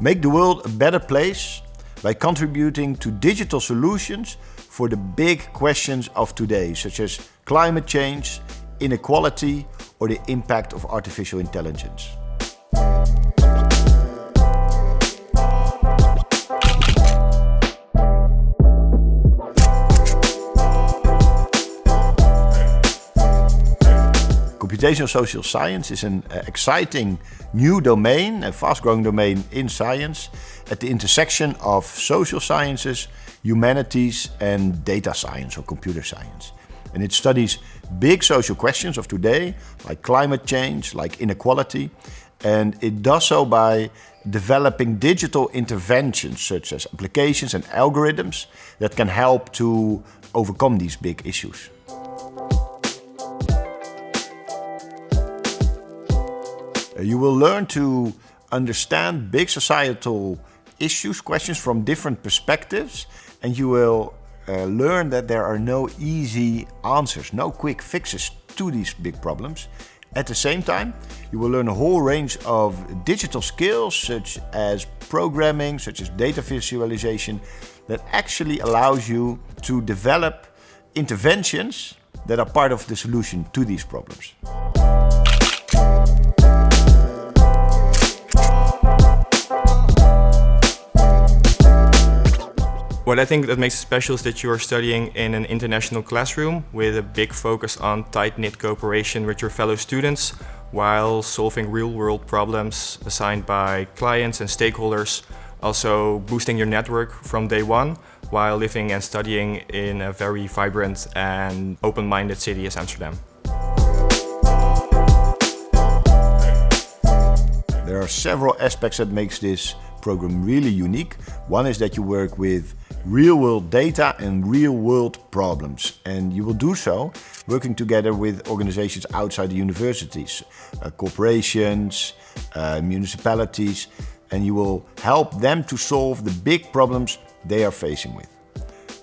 Make the world a better place by contributing to digital solutions for the big questions of today, such as climate change, inequality, or the impact of artificial intelligence. Computational social science is an exciting new domain, a fast-growing domain in science, at the intersection of social sciences, humanities, and data science or computer science. And it studies big social questions of today, like climate change, like inequality, and it does so by developing digital interventions such as applications and algorithms that can help to overcome these big issues. You will learn to understand big societal issues, questions from different perspectives, and you will learn that there are no easy answers, no quick fixes to these big problems. At the same time, you will learn a whole range of digital skills such as programming, such as data visualization, that actually allows you to develop interventions that are part of the solution to these problems. What I think that makes it special is that you are studying in an international classroom with a big focus on tight-knit cooperation with your fellow students while solving real-world problems assigned by clients and stakeholders, also boosting your network from day one while living and studying in a very vibrant and open-minded city as Amsterdam. There are several aspects that makes this program really unique. One is that you work with real-world data and real-world problems, and you will do so working together with organizations outside the universities, corporations, municipalities, and you will help them to solve the big problems they are facing with.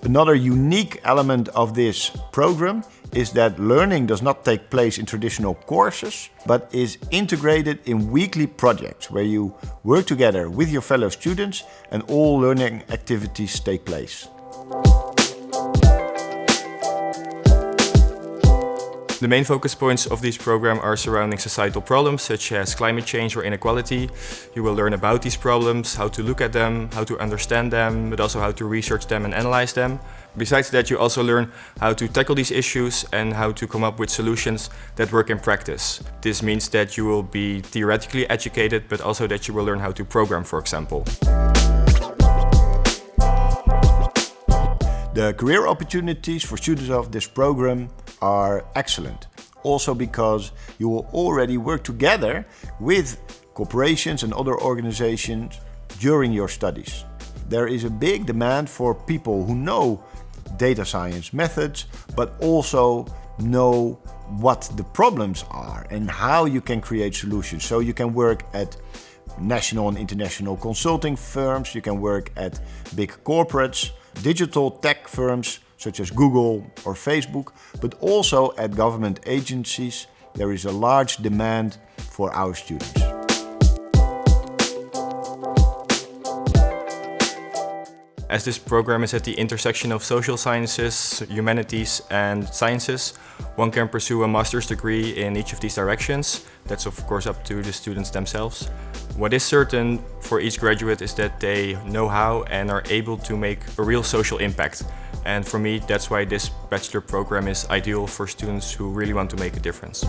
Another unique element of this program is that learning does not take place in traditional courses, but is integrated in weekly projects where you work together with your fellow students and all learning activities take place. The main focus points of this program are surrounding societal problems such as climate change or inequality. You will learn about these problems, how to look at them, how to understand them, but also how to research them and analyze them. Besides that, you also learn how to tackle these issues and how to come up with solutions that work in practice. This means that you will be theoretically educated, but also that you will learn how to program, for example. The career opportunities for students of this program are excellent. Also because you will already work together with corporations and other organizations during your studies. There is a big demand for people who know data science methods, but also know what the problems are and how you can create solutions. So you can work at national and international consulting firms, you can work at big corporates, digital tech firms such as Google or Facebook, but also at government agencies. There is a large demand for our students. As this program is at the intersection of social sciences, humanities and sciences, one can pursue a master's degree in each of these directions. That's of course up to the students themselves. What is certain for each graduate is that they know how and are able to make a real social impact. And for me, that's why this bachelor program is ideal for students who really want to make a difference.